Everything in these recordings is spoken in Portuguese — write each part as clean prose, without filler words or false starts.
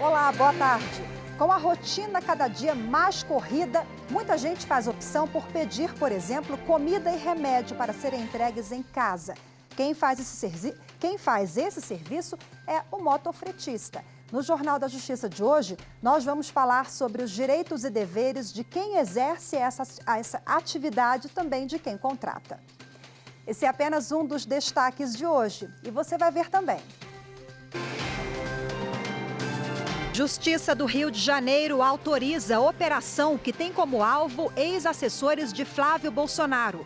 Olá, boa tarde. Com a rotina cada dia mais corrida, muita gente faz opção por pedir, por exemplo, comida e remédio para serem entregues em casa. Quem faz esse serviço é o motofretista. No Jornal da Justiça de hoje, nós vamos falar sobre os direitos e deveres de quem exerce essa atividade, também de quem contrata. Esse é apenas um dos destaques de hoje e você vai ver também. Justiça do Rio de Janeiro autoriza a operação que tem como alvo ex-assessores de Flávio Bolsonaro.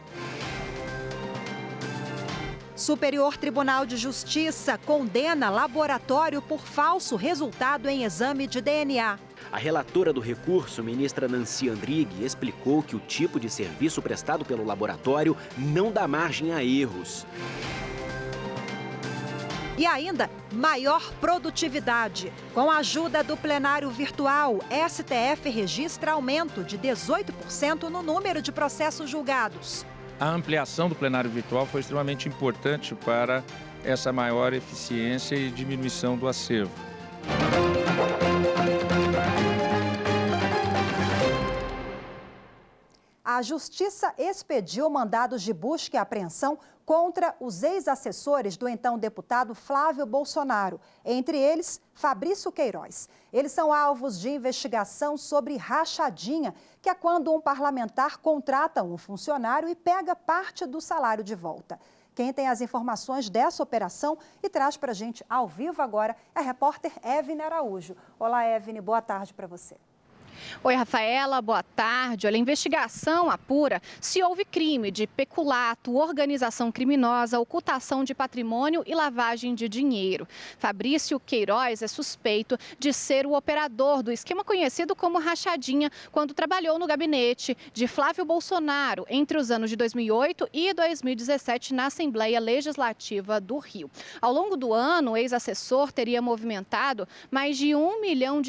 Superior Tribunal de Justiça condena laboratório por falso resultado em exame de DNA. A relatora do recurso, ministra Nancy Andrighi, explicou que o tipo de serviço prestado pelo laboratório não dá margem a erros. E ainda, maior produtividade. Com a ajuda do plenário virtual, STF registra aumento de 18% no número de processos julgados. A ampliação do plenário virtual foi extremamente importante para essa maior eficiência e diminuição do acervo. A Justiça expediu mandados de busca e apreensão contra os ex-assessores do então deputado Flávio Bolsonaro, entre eles Fabrício Queiroz. Eles são alvos de investigação sobre rachadinha, que é quando um parlamentar contrata um funcionário e pega parte do salário de volta. Quem tem as informações dessa operação e traz para a gente ao vivo agora é a repórter Evne Araújo. Olá, Evne, boa tarde para você. Oi, Rafaela, boa tarde. Olha, a investigação apura se houve crime de peculato, organização criminosa, ocultação de patrimônio e lavagem de dinheiro. Fabrício Queiroz é suspeito de ser o operador do esquema conhecido como rachadinha, quando trabalhou no gabinete de Flávio Bolsonaro entre os anos de 2008 e 2017 na Assembleia Legislativa do Rio. Ao longo do ano, o ex-assessor teria movimentado mais de R$ 1 milhão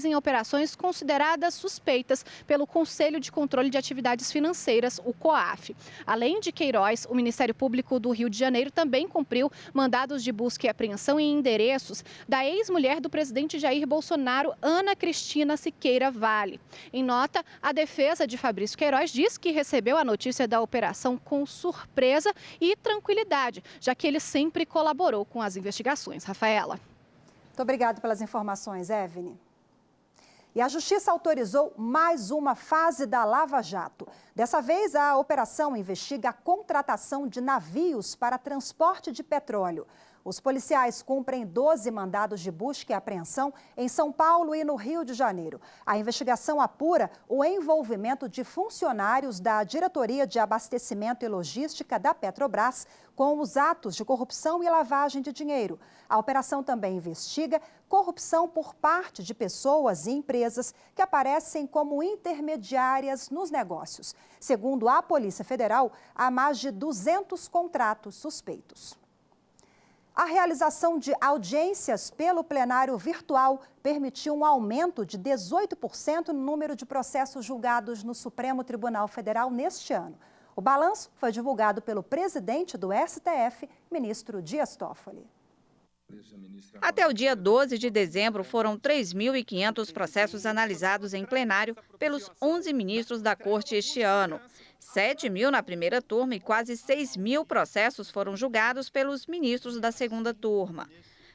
em operações consideradas suspeitas pelo Conselho de Controle de Atividades Financeiras, o COAF. Além de Queiroz, o Ministério Público do Rio de Janeiro também cumpriu mandados de busca e apreensão em endereços da ex-mulher do presidente Jair Bolsonaro, Ana Cristina Siqueira Vale. Em nota, a defesa de Fabrício Queiroz diz que recebeu a notícia da operação com surpresa e tranquilidade, já que ele sempre colaborou com as investigações. Rafaela. Muito obrigada pelas informações, Evne. E a Justiça autorizou mais uma fase da Lava Jato. Dessa vez, a operação investiga a contratação de navios para transporte de petróleo. Os policiais cumprem 12 mandados de busca e apreensão em São Paulo e no Rio de Janeiro. A investigação apura o envolvimento de funcionários da Diretoria de Abastecimento e Logística da Petrobras com os atos de corrupção e lavagem de dinheiro. A operação também investiga corrupção por parte de pessoas e empresas que aparecem como intermediárias nos negócios. Segundo a Polícia Federal, há mais de 200 contratos suspeitos. A realização de audiências pelo plenário virtual permitiu um aumento de 18% no número de processos julgados no Supremo Tribunal Federal neste ano. O balanço foi divulgado pelo presidente do STF, ministro Dias Toffoli. Até o dia 12 de dezembro, foram 3.500 processos analisados em plenário pelos 11 ministros da Corte este ano. 7.000 na primeira turma e quase 6.000 processos foram julgados pelos ministros da segunda turma.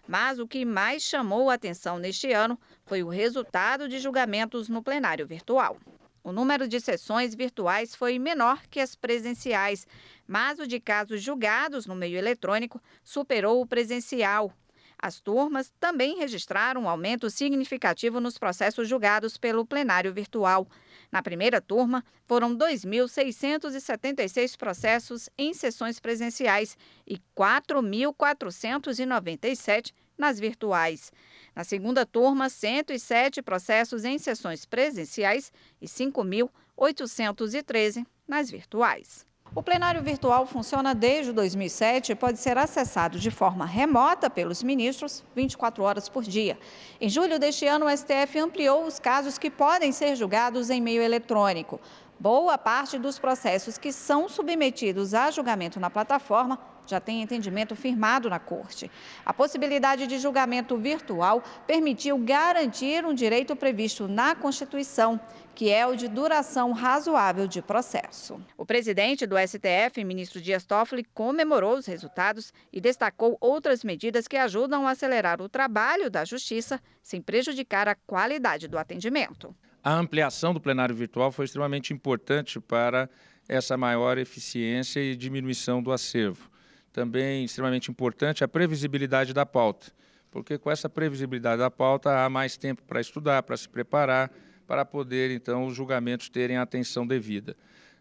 Mas o que mais chamou a atenção neste ano foi o resultado de julgamentos no plenário virtual. O número de sessões virtuais foi menor que as presenciais, mas o de casos julgados no meio eletrônico superou o presencial. As turmas também registraram um aumento significativo nos processos julgados pelo plenário virtual. Na primeira turma, foram 2.676 processos em sessões presenciais e 4.497 nas virtuais. Na segunda turma, 107 processos em sessões presenciais e 5.813 nas virtuais. O plenário virtual funciona desde 2007 e pode ser acessado de forma remota pelos ministros 24 horas por dia. Em julho deste ano, o STF ampliou os casos que podem ser julgados em meio eletrônico. Boa parte dos processos que são submetidos a julgamento na plataforma já tem entendimento firmado na Corte. A possibilidade de julgamento virtual permitiu garantir um direito previsto na Constituição, que é o de duração razoável de processo. O presidente do STF, ministro Dias Toffoli, comemorou os resultados e destacou outras medidas que ajudam a acelerar o trabalho da Justiça sem prejudicar a qualidade do atendimento. A ampliação do plenário virtual foi extremamente importante para essa maior eficiência e diminuição do acervo. Também extremamente importante a previsibilidade da pauta, porque com essa previsibilidade da pauta há mais tempo para estudar, para se preparar, para poder, então, os julgamentos terem a atenção devida.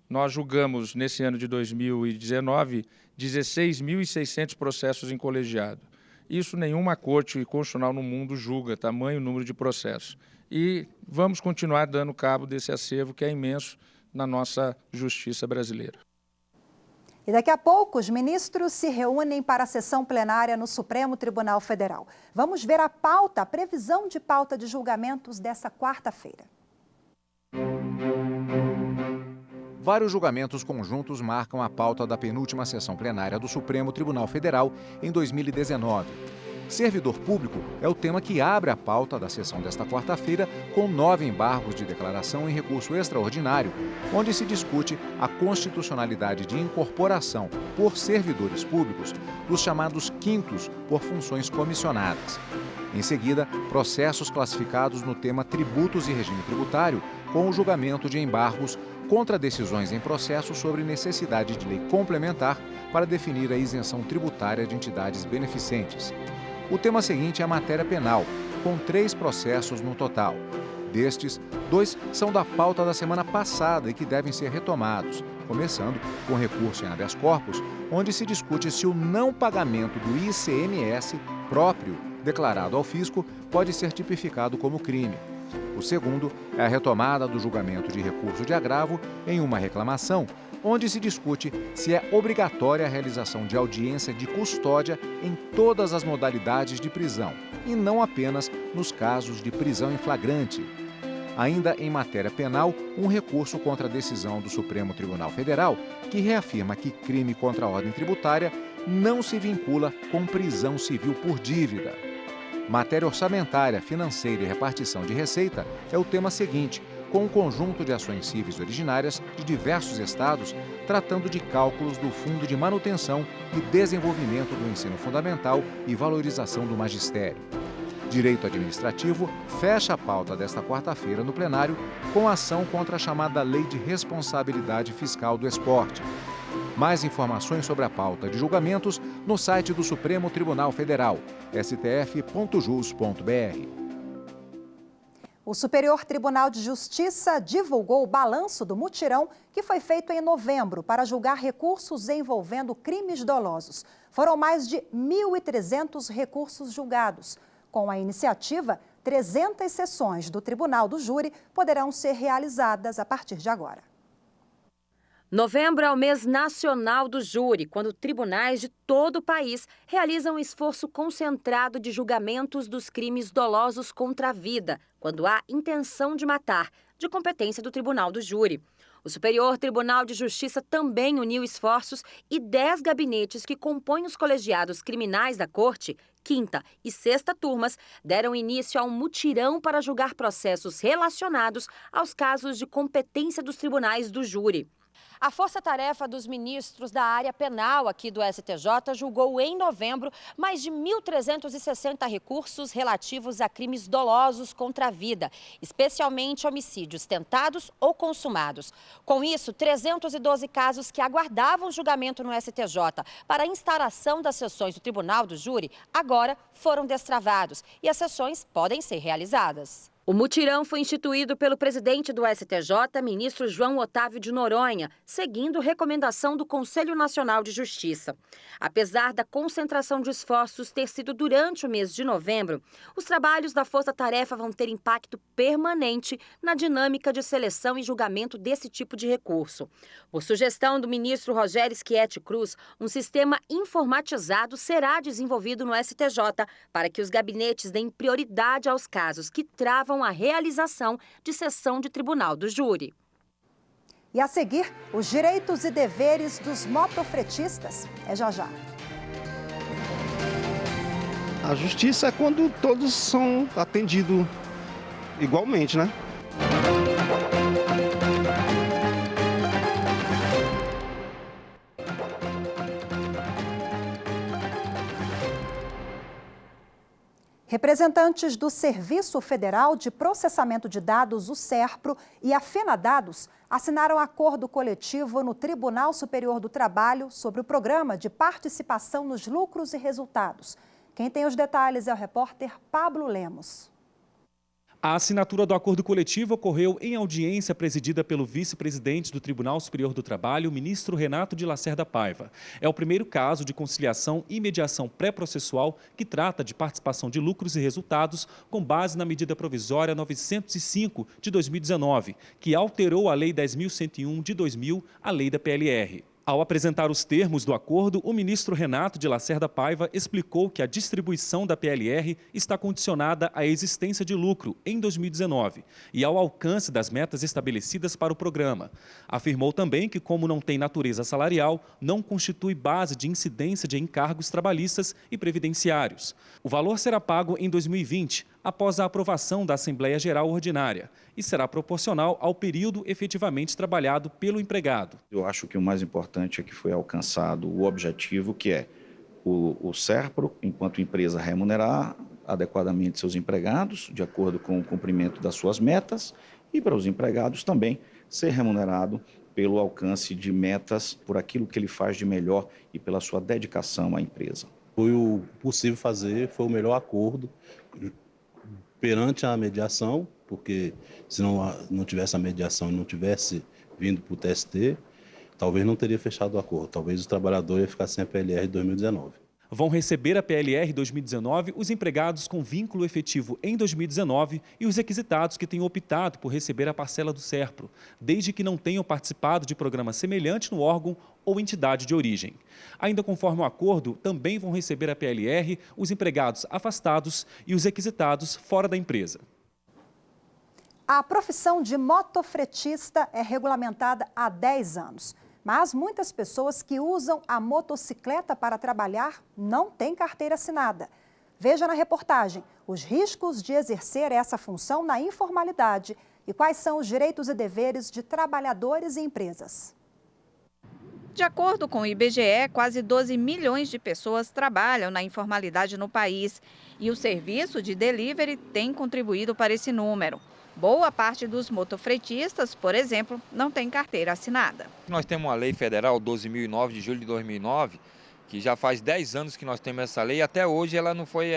Nós julgamos, nesse ano de 2019, 16.600 processos em colegiado. Isso nenhuma corte constitucional no mundo julga, tamanho número de processos. E vamos continuar dando cabo desse acervo que é imenso na nossa justiça brasileira. E daqui a pouco, os ministros se reúnem para a sessão plenária no Supremo Tribunal Federal. Vamos ver a pauta, a previsão de pauta de julgamentos dessa quarta-feira. Vários julgamentos conjuntos marcam a pauta da penúltima sessão plenária do Supremo Tribunal Federal em 2019. Servidor público é o tema que abre a pauta da sessão desta quarta-feira, com 9 embargos de declaração em recurso extraordinário, onde se discute a constitucionalidade de incorporação por servidores públicos dos chamados quintos por funções comissionadas. Em seguida, processos classificados no tema tributos e regime tributário, com o julgamento de embargos contra decisões em processo sobre necessidade de lei complementar para definir a isenção tributária de entidades beneficentes. O tema seguinte é a matéria penal, com 3 processos no total. Destes, 2 são da pauta da semana passada e que devem ser retomados, começando com recurso em habeas corpus, onde se discute se o não pagamento do ICMS próprio declarado ao fisco pode ser tipificado como crime. O segundo é a retomada do julgamento de recurso de agravo em uma reclamação, onde se discute se é obrigatória a realização de audiência de custódia em todas as modalidades de prisão, e não apenas nos casos de prisão em flagrante. Ainda em matéria penal, um recurso contra a decisão do Supremo Tribunal Federal, que reafirma que crime contra a ordem tributária não se vincula com prisão civil por dívida. Matéria orçamentária, financeira e repartição de receita é o tema seguinte, com um conjunto de ações cíveis originárias de diversos estados, tratando de cálculos do Fundo de Manutenção e Desenvolvimento do Ensino Fundamental e Valorização do Magistério. Direito Administrativo fecha a pauta desta quarta-feira no plenário com ação contra a chamada Lei de Responsabilidade Fiscal do Esporte. Mais informações sobre a pauta de julgamentos no site do Supremo Tribunal Federal, stf.jus.br. O Superior Tribunal de Justiça divulgou o balanço do mutirão que foi feito em novembro para julgar recursos envolvendo crimes dolosos. Foram mais de 1.300 recursos julgados. Com a iniciativa, 300 sessões do Tribunal do Júri poderão ser realizadas a partir de agora. Novembro é o mês nacional do júri, quando tribunais de todo o país realizam um esforço concentrado de julgamentos dos crimes dolosos contra a vida, quando há intenção de matar, de competência do Tribunal do Júri. O Superior Tribunal de Justiça também uniu esforços e 10 gabinetes que compõem os colegiados criminais da Corte, quinta e sexta turmas, deram início a um mutirão para julgar processos relacionados aos casos de competência dos tribunais do júri. A força-tarefa dos ministros da área penal aqui do STJ julgou em novembro mais de 1.360 recursos relativos a crimes dolosos contra a vida, especialmente homicídios tentados ou consumados. Com isso, 312 casos que aguardavam julgamento no STJ para a instauração das sessões do Tribunal do Júri agora foram destravados e as sessões podem ser realizadas. O mutirão foi instituído pelo presidente do STJ, ministro João Otávio de Noronha, seguindo recomendação do Conselho Nacional de Justiça. Apesar da concentração de esforços ter sido durante o mês de novembro, os trabalhos da força-tarefa vão ter impacto permanente na dinâmica de seleção e julgamento desse tipo de recurso. Por sugestão do ministro Rogério Schietti Cruz, um sistema informatizado será desenvolvido no STJ para que os gabinetes deem prioridade aos casos que travam a realização de sessão de Tribunal do Júri. E a seguir, os direitos e deveres dos motofretistas. É já já. A justiça é quando todos são atendidos igualmente, né? Representantes do Serviço Federal de Processamento de Dados, o SERPRO, e a FENADADOS assinaram acordo coletivo no Tribunal Superior do Trabalho sobre o Programa de Participação nos Lucros e Resultados. Quem tem os detalhes é o repórter Pablo Lemos. A assinatura do acordo coletivo ocorreu em audiência presidida pelo vice-presidente do Tribunal Superior do Trabalho, o ministro Renato de Lacerda Paiva. É o primeiro caso de conciliação e mediação pré-processual que trata de participação de lucros e resultados com base na medida provisória 905 de 2019, que alterou a Lei 10.101 de 2000, a Lei da PLR. Ao apresentar os termos do acordo, o ministro Renato de Lacerda Paiva explicou que a distribuição da PLR está condicionada à existência de lucro em 2019 e ao alcance das metas estabelecidas para o programa. Afirmou também que, como não tem natureza salarial, não constitui base de incidência de encargos trabalhistas e previdenciários. O valor será pago em 2020, após a aprovação da Assembleia Geral Ordinária, e será proporcional ao período efetivamente trabalhado pelo empregado. Eu acho que o mais importante é que foi alcançado o objetivo, que é o SERPRO, enquanto empresa, remunerar adequadamente seus empregados, de acordo com o cumprimento das suas metas, e para os empregados também ser remunerado pelo alcance de metas, por aquilo que ele faz de melhor e pela sua dedicação à empresa. Foi o possível fazer, foi o melhor acordo perante a mediação, porque se não tivesse a mediação e não tivesse vindo para o TST, talvez não teria fechado o acordo, talvez o trabalhador ia ficar sem a PLR de 2019. Vão receber a PLR 2019 os empregados com vínculo efetivo em 2019 e os requisitados que tenham optado por receber a parcela do SERPRO, desde que não tenham participado de programa semelhante no órgão ou entidade de origem. Ainda conforme o acordo, também vão receber a PLR os empregados afastados e os requisitados fora da empresa. A profissão de motofretista é regulamentada há 10 anos. Mas muitas pessoas que usam a motocicleta para trabalhar não têm carteira assinada. Veja na reportagem os riscos de exercer essa função na informalidade e quais são os direitos e deveres de trabalhadores e empresas. De acordo com o IBGE, quase 12 milhões de pessoas trabalham na informalidade no país e o serviço de delivery tem contribuído para esse número. Boa parte dos motofretistas, por exemplo, não tem carteira assinada. Nós temos uma lei federal 12.009 de julho de 2009, que já faz 10 anos que nós temos essa lei e até hoje ela não foi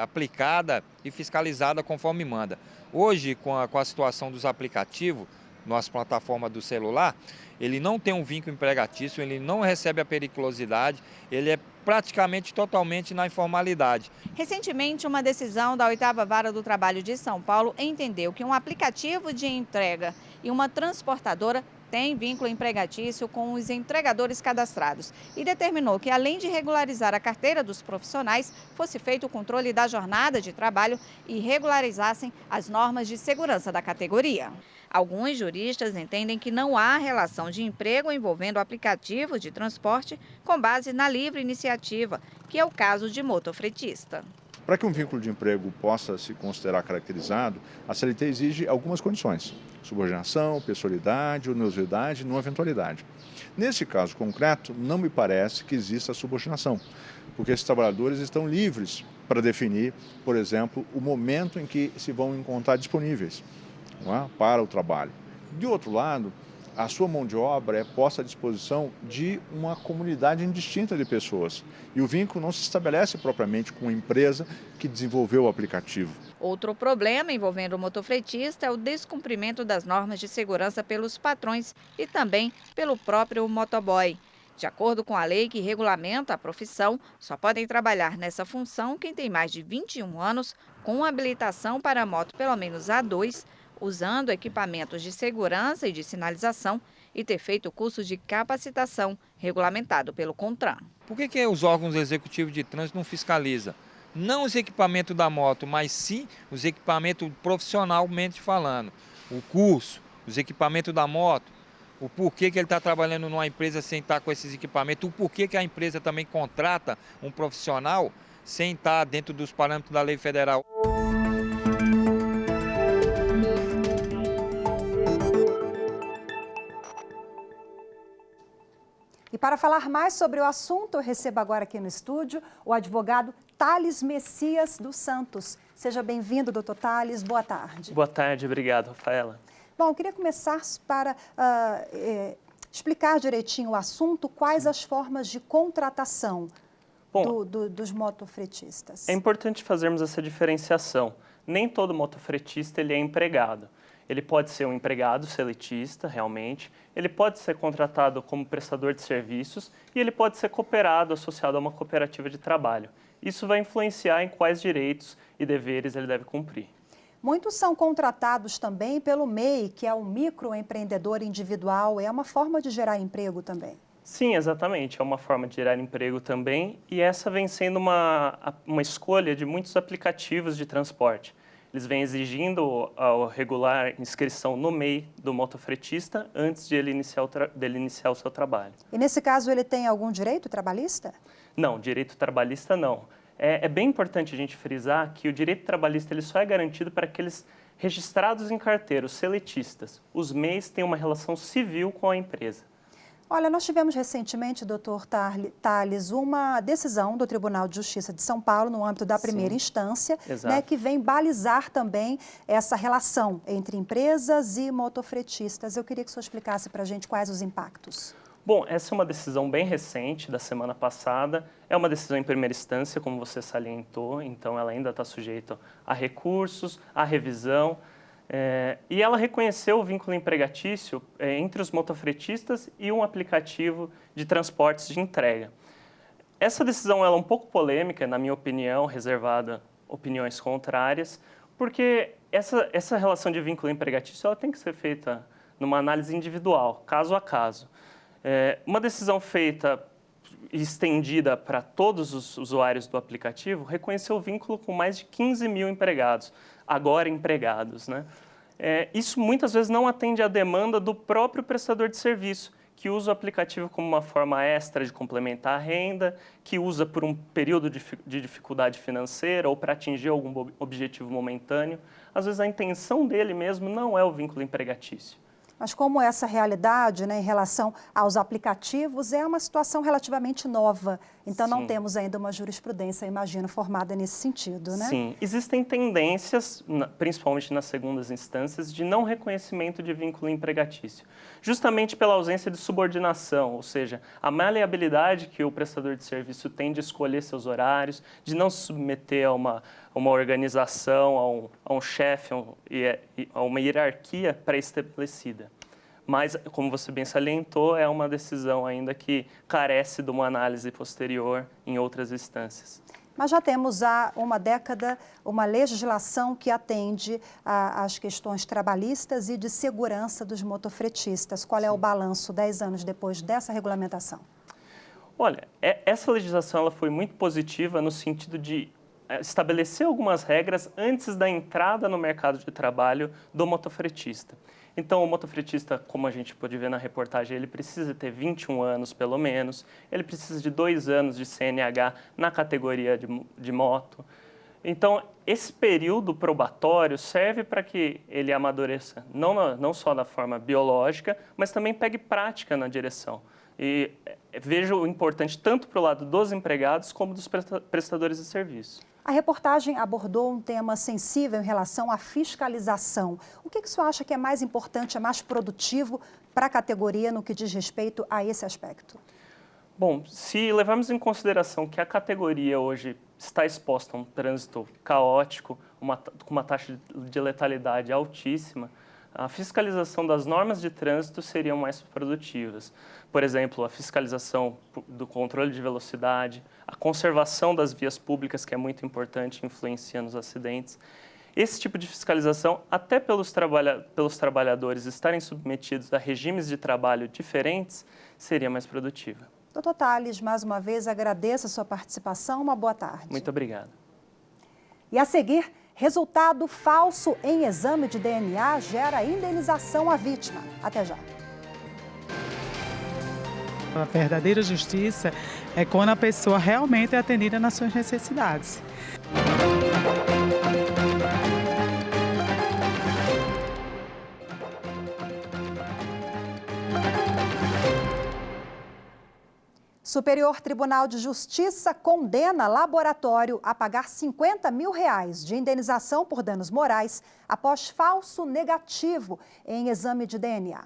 aplicada e fiscalizada conforme manda. Hoje, com a situação dos aplicativos, nossa plataforma do celular, ele não tem um vínculo empregatício, ele não recebe a periculosidade, ele é praticamente totalmente na informalidade. Recentemente, uma decisão da 8ª Vara do Trabalho de São Paulo entendeu que um aplicativo de entrega e uma transportadora têm vínculo empregatício com os entregadores cadastrados e determinou que, além de regularizar a carteira dos profissionais, fosse feito o controle da jornada de trabalho e regularizassem as normas de segurança da categoria. Alguns juristas entendem que não há relação de emprego envolvendo aplicativos de transporte com base na livre iniciativa, que é o caso de motofretista. Para que um vínculo de emprego possa se considerar caracterizado, a CLT exige algumas condições: subordinação, pessoalidade, onerosidade e não eventualidade. Nesse caso concreto, não me parece que exista subordinação, porque esses trabalhadores estão livres para definir, por exemplo, o momento em que se vão encontrar disponíveis, não é, para o trabalho. De outro lado, a sua mão de obra é posta à disposição de uma comunidade indistinta de pessoas. E o vínculo não se estabelece propriamente com a empresa que desenvolveu o aplicativo. Outro problema envolvendo o motofretista é o descumprimento das normas de segurança pelos patrões e também pelo próprio motoboy. De acordo com a lei que regulamenta a profissão, só podem trabalhar nessa função quem tem mais de 21 anos, com habilitação para moto pelo menos A2, usando equipamentos de segurança e de sinalização e ter feito o curso de capacitação regulamentado pelo CONTRAN. Por que os órgãos executivos de trânsito não fiscalizam? Não os equipamentos da moto, mas sim os equipamentos profissionalmente falando. O curso, os equipamentos da moto, o porquê que ele está trabalhando numa empresa sem estar com esses equipamentos, o porquê que a empresa também contrata um profissional sem estar dentro dos parâmetros da lei federal. E para falar mais sobre o assunto, eu recebo agora aqui no estúdio o advogado Thales Messias dos Santos. Seja bem-vindo, doutor Thales. Boa tarde. Boa tarde, obrigado, Rafaela. Bom, eu queria começar para explicar direitinho o assunto, quais as formas de contratação dos motofretistas. É importante fazermos essa diferenciação. Nem todo motofretista ele é empregado. Ele pode ser um empregado seletista, realmente, ele pode ser contratado como prestador de serviços e ele pode ser cooperado, associado a uma cooperativa de trabalho. Isso vai influenciar em quais direitos e deveres ele deve cumprir. Muitos são contratados também pelo MEI, que é o microempreendedor individual, é uma forma de gerar emprego também. Sim, exatamente, é uma forma de gerar emprego também e essa vem sendo uma escolha de muitos aplicativos de transporte. Eles vêm exigindo a regular inscrição no MEI do motofretista antes de ele iniciar o seu trabalho. E nesse caso ele tem algum direito trabalhista? Não, direito trabalhista não. É bem importante a gente frisar que o direito trabalhista ele só é garantido para aqueles registrados em carteira, os seletistas. Os MEIs têm uma relação civil com a empresa. Olha, nós tivemos recentemente, doutor Thales, uma decisão do Tribunal de Justiça de São Paulo, no âmbito da primeira instância, né, que vem balizar também essa relação entre empresas e motofretistas. Eu queria que o senhor explicasse para a gente quais os impactos. Bom, essa é uma decisão bem recente, da semana passada. É uma decisão em primeira instância, como você salientou, então ela ainda está sujeita a recursos, a revisão. E ela reconheceu o vínculo empregatício entre os motofretistas e um aplicativo de transportes de entrega. Essa decisão ela é um pouco polêmica, na minha opinião, reservada a opiniões contrárias, porque essa relação de vínculo empregatício ela tem que ser feita numa análise individual, caso a caso. Uma decisão feita e estendida para todos os usuários do aplicativo reconheceu o vínculo com mais de 15 mil empregados, agora empregados, né? Isso muitas vezes não atende à demanda do próprio prestador de serviço, que usa o aplicativo como uma forma extra de complementar a renda, que usa por um período de dificuldade financeira ou para atingir algum objetivo momentâneo. Às vezes a intenção dele mesmo não é o vínculo empregatício. Mas como essa realidade, né, em relação aos aplicativos é uma situação relativamente nova, então não temos ainda uma jurisprudência, imagino, formada nesse sentido, né? Sim, existem tendências, principalmente nas segundas instâncias, de não reconhecimento de vínculo empregatício, justamente pela ausência de subordinação, ou seja, a maleabilidade que o prestador de serviço tem de escolher seus horários, de não se submeter a uma organização, a um chefe, a uma hierarquia pré-estabelecida. Mas, como você bem salientou, é uma decisão ainda que carece de uma análise posterior em outras instâncias. Mas já temos há uma década uma legislação que atende às questões trabalhistas e de segurança dos motofretistas. Qual é o balanço 10 anos depois dessa regulamentação? Olha, essa legislação ela foi muito positiva no sentido de estabelecer algumas regras antes da entrada no mercado de trabalho do motofretista. Então, o motofretista, como a gente pôde ver na reportagem, ele precisa ter 21 anos, pelo menos, ele precisa de 2 anos de CNH na categoria de moto. Então, esse período probatório serve para que ele amadureça, não só da forma biológica, mas também pegue prática na direção. E vejo o importante tanto para o lado dos empregados como dos prestadores de serviço. A reportagem abordou um tema sensível em relação à fiscalização. O que o senhor acha que é mais importante, é mais produtivo para a categoria no que diz respeito a esse aspecto? Bom, se levarmos em consideração que a categoria hoje está exposta a um trânsito caótico, com uma taxa de letalidade altíssima, a fiscalização das normas de trânsito seriam mais produtivas. Por exemplo, a fiscalização do controle de velocidade, a conservação das vias públicas, que é muito importante, influencia nos acidentes. Esse tipo de fiscalização, até pelos trabalhadores estarem submetidos a regimes de trabalho diferentes, seria mais produtiva. Doutor Thales, mais uma vez agradeço a sua participação. Uma boa tarde. Muito obrigado. E a seguir, resultado falso em exame de DNA gera indenização à vítima. Até já. A verdadeira justiça é quando a pessoa realmente é atendida nas suas necessidades. Superior Tribunal de Justiça condena laboratório a pagar R$50 mil de indenização por danos morais após falso negativo em exame de DNA.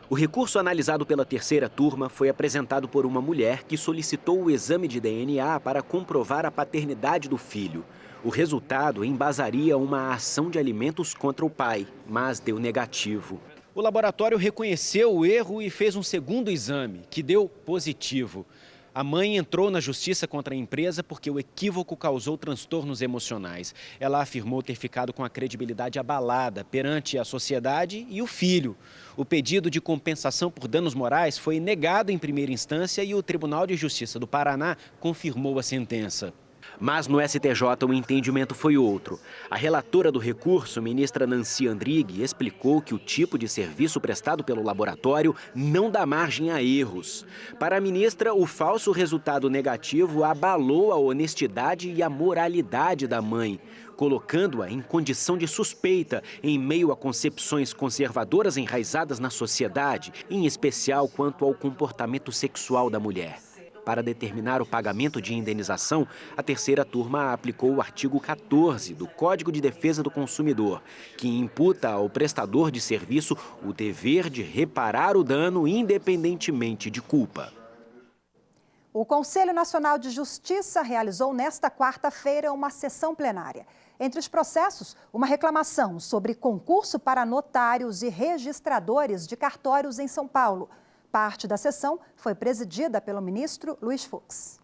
O recurso analisado pela terceira turma foi apresentado por uma mulher que solicitou o exame de DNA para comprovar a paternidade do filho. O resultado embasaria uma ação de alimentos contra o pai, mas deu negativo. O laboratório reconheceu o erro e fez um segundo exame, que deu positivo. A mãe entrou na justiça contra a empresa porque o equívoco causou transtornos emocionais. Ela afirmou ter ficado com a credibilidade abalada perante a sociedade e o filho. O pedido de compensação por danos morais foi negado em primeira instância e o Tribunal de Justiça do Paraná confirmou a sentença. Mas no STJ o entendimento foi outro. A relatora do recurso, ministra Nancy Andrighi, explicou que o tipo de serviço prestado pelo laboratório não dá margem a erros. Para a ministra, o falso resultado negativo abalou a honestidade e a moralidade da mãe, colocando-a em condição de suspeita em meio a concepções conservadoras enraizadas na sociedade, em especial quanto ao comportamento sexual da mulher. Para determinar o pagamento de indenização, a terceira turma aplicou o artigo 14 do Código de Defesa do Consumidor, que imputa ao prestador de serviço o dever de reparar o dano independentemente de culpa. O Conselho Nacional de Justiça realizou nesta quarta-feira uma sessão plenária. Entre os processos, uma reclamação sobre concurso para notários e registradores de cartórios em São Paulo. Parte da sessão foi presidida pelo ministro Luiz Fux.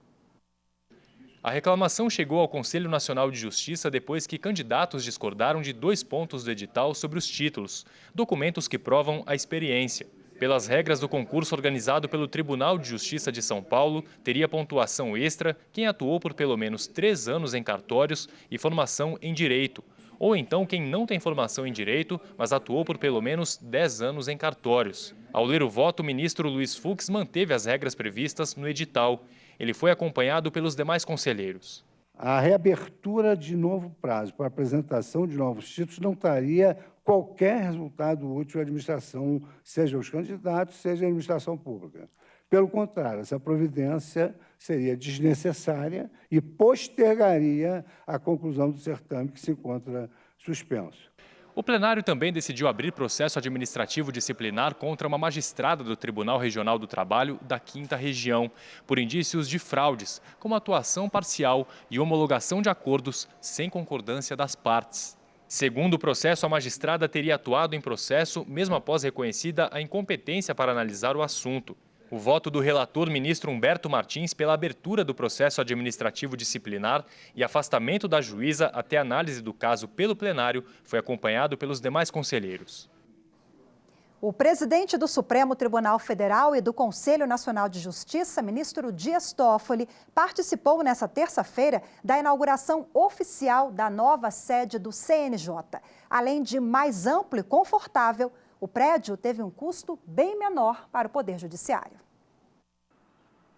A reclamação chegou ao Conselho Nacional de Justiça depois que candidatos discordaram de 2 pontos do edital sobre os títulos, documentos que provam a experiência. Pelas regras do concurso organizado pelo Tribunal de Justiça de São Paulo, teria pontuação extra quem atuou por pelo menos 3 anos em cartórios e formação em direito, ou então quem não tem formação em direito, mas atuou por pelo menos 10 anos em cartórios. Ao ler o voto, o ministro Luiz Fux manteve as regras previstas no edital. Ele foi acompanhado pelos demais conselheiros. A reabertura de novo prazo para apresentação de novos títulos não traria qualquer resultado útil à administração, seja os candidatos, seja a administração pública. Pelo contrário, essa providência seria desnecessária e postergaria a conclusão do certame que se encontra suspenso. O plenário também decidiu abrir processo administrativo disciplinar contra uma magistrada do Tribunal Regional do Trabalho da 5ª Região, por indícios de fraudes, como atuação parcial e homologação de acordos sem concordância das partes. Segundo o processo, a magistrada teria atuado em processo mesmo após reconhecida a incompetência para analisar o assunto. O voto do relator ministro Humberto Martins pela abertura do processo administrativo disciplinar e afastamento da juíza até análise do caso pelo plenário foi acompanhado pelos demais conselheiros. O presidente do Supremo Tribunal Federal e do Conselho Nacional de Justiça, ministro Dias Toffoli, participou nesta terça-feira da inauguração oficial da nova sede do CNJ. Além de mais amplo e confortável, o prédio teve um custo bem menor para o Poder Judiciário.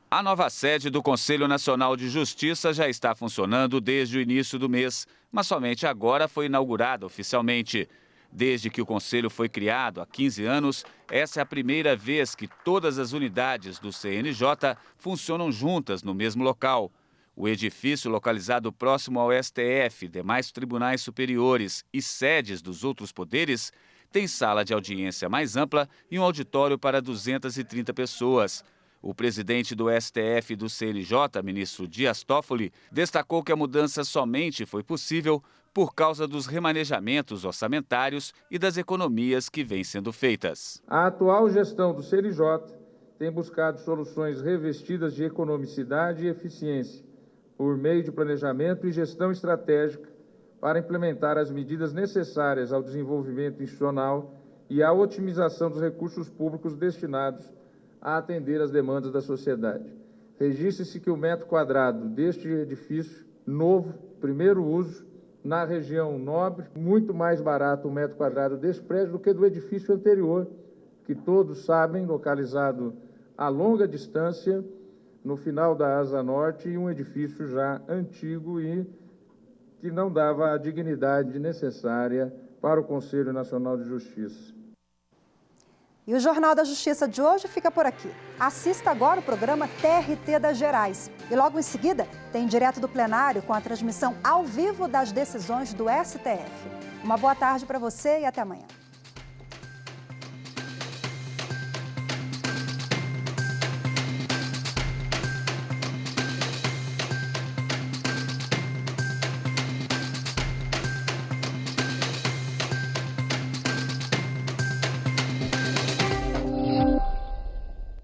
A nova sede do Conselho Nacional de Justiça já está funcionando desde o início do mês, mas somente agora foi inaugurada oficialmente. Desde que o Conselho foi criado há 15 anos, essa é a primeira vez que todas as unidades do CNJ funcionam juntas no mesmo local. O edifício, localizado próximo ao STF, demais tribunais superiores e sedes dos outros poderes, tem sala de audiência mais ampla e um auditório para 230 pessoas. O presidente do STF e do CNJ, ministro Dias Toffoli, destacou que a mudança somente foi possível por causa dos remanejamentos orçamentários e das economias que vêm sendo feitas. A atual gestão do CNJ tem buscado soluções revestidas de economicidade e eficiência, por meio de planejamento e gestão estratégica, para implementar as medidas necessárias ao desenvolvimento institucional e à otimização dos recursos públicos destinados a atender às demandas da sociedade. Registre-se que o metro quadrado deste edifício novo, primeiro uso, na região nobre, muito mais barato o metro quadrado deste prédio do que do edifício anterior, que todos sabem, localizado a longa distância no final da Asa Norte e um edifício já antigo e que não dava a dignidade necessária para o Conselho Nacional de Justiça. E o Jornal da Justiça de hoje fica por aqui. Assista agora o programa TRT das Gerais. E logo em seguida, tem direto do plenário com a transmissão ao vivo das decisões do STF. Uma boa tarde para você e até amanhã.